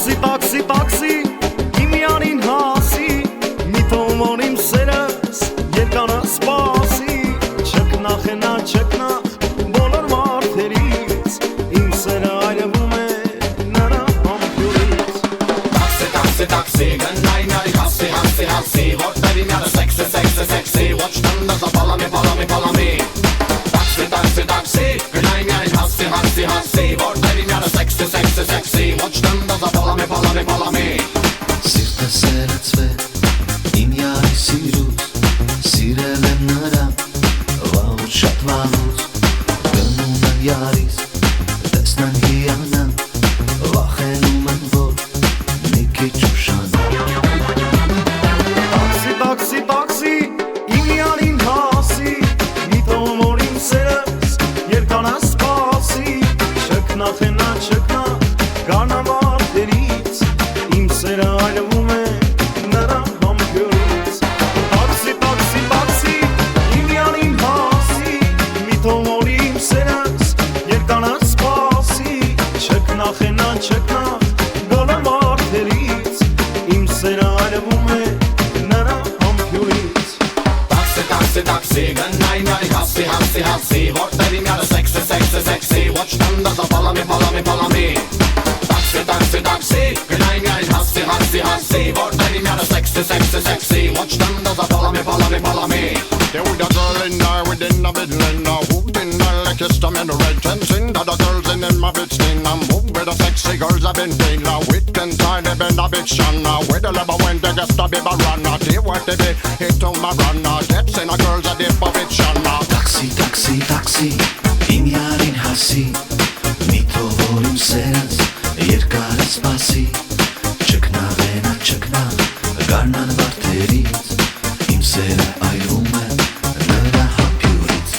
Taxi, taxi, taxi, իմյանին հասի, մի թողոն իմ սերս, երկանը սպասի, չկնախենա, չկնախ, բոլոր մարդերից, իմ սերը այրվում է նրա համբյուրից։ Taxi, taxi, taxi, գնային արի հասի, հասի, հասի, որտերի մյանը սեքսի, սեքսի, սեքսի, ոչ տնդազա պալամի, պալամի, պալամի։ Taxi, taxi, taxi, գնային արի հասի, հասի, հասի, որտերի մյանը սեքսի, սեքսի, սեքսի, ոչ տնդազա պալամի, պալամի, պալամի։ Սիրտը սերացվել, իմ յարի սիրուց, սիրել եմ նրան, վաղուց շատ վաղուց, գնում եմ յարիս, տեսնան հիանան, վախենում եմ, որ մի քիչ ուշանա։ Taxi, taxi, taxi, իմյանին հասի, մի թողոն իմ սերս, երկանը սպասի, չկնախենա, չկնախ, գարնա մարդերից, իմ սերը այրվում է նրա համբյուրից։ Taxi, taxi, taxi, իմյանին հասի, մի թողոն իմ սերս, երկանը սպասի, չկնախենա, չկնախ, բոլոր մարդերից, իմ սերը այրվում է նրա համբյուրից։ Taxi, taxi, taxi, գնային արի հասի, հասի, հասի, որտերի մյանը սեքսի, սեքսի, սեքսի, ոչ տնդազա պալամի, պալամի, պալամի։ Taxi, taxi, taxi, գնային արի հասի, հասի, հասի, որտերի մյանը սեքսի, սեքսի, սեքսի, ոչ տնդազա պալամի, պալամի, պալամի։ There was a girl in there within the middle who didn't like his stomach and the red fencing. The other girls in my bed sting. I'm moved with the sexy girls I've been feeling. Wit and time they've been a bit shun. With the level when they get to be a runner. They work to be hit on my runner. Depths in the girls are deep of it shun. Taxi, taxi, taxi, իմ յարին հասի, մի թողոն իմ սերս, երկանը սպասի, չկնաղենա, չկնաղ, գարնան մարդերից, իմ սերը այրվում է նրա համբյուրից։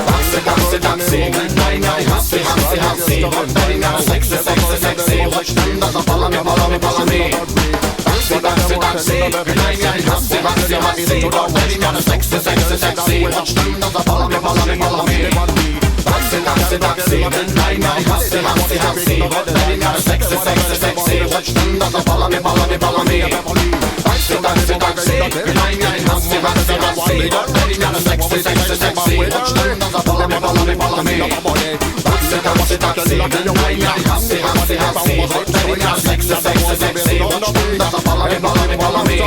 Taxi, taxi, taxi, գնային արի հասի, հասի, հասի, որտերի մյանը սեքսի, սեքսի, սեքսի, ոչ տնդազա պալամի, պալամի, պալամի։ Taxi, taxi, taxi, գնային արի հասի, հասի, հասի, որտերի մյանը սեքսի, սեքսի, սեքսի, ոչ տնդազա պալամի, պալամի, պալամի։ Taxi, taxi, taxi, գնային արի հասի, հասի, հասի, որտերի մյանը սեքսի, սեքսի, սեքսի, ոչ տնդազա պալամի, պալամի, պալամի։ Taxi, taxi, taxi, գնային արի հասի, հասի, հասի, որտերի մյանը սեքսի, սեքսի, սեքսի, ոչ տնդազա պալամի, պալամի, պալամի։ Taxi, taxi, taxi, գնային արի հասի, հասի, հասի, որտերի մյանը սեքսի, սեքսի, սեքսի, ոչ տնդազա պալամի, պալամի, պալամի։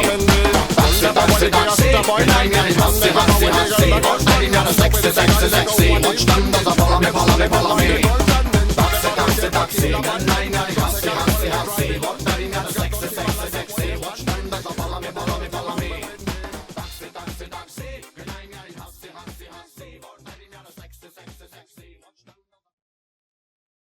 Taxi, taxi, taxi, գնային արի հասի, հասի, հասի, որտերի մյանը սեքսի, սեքսի, սեքսի, ոչ տնդազա պալամի, պալամի, պալամի։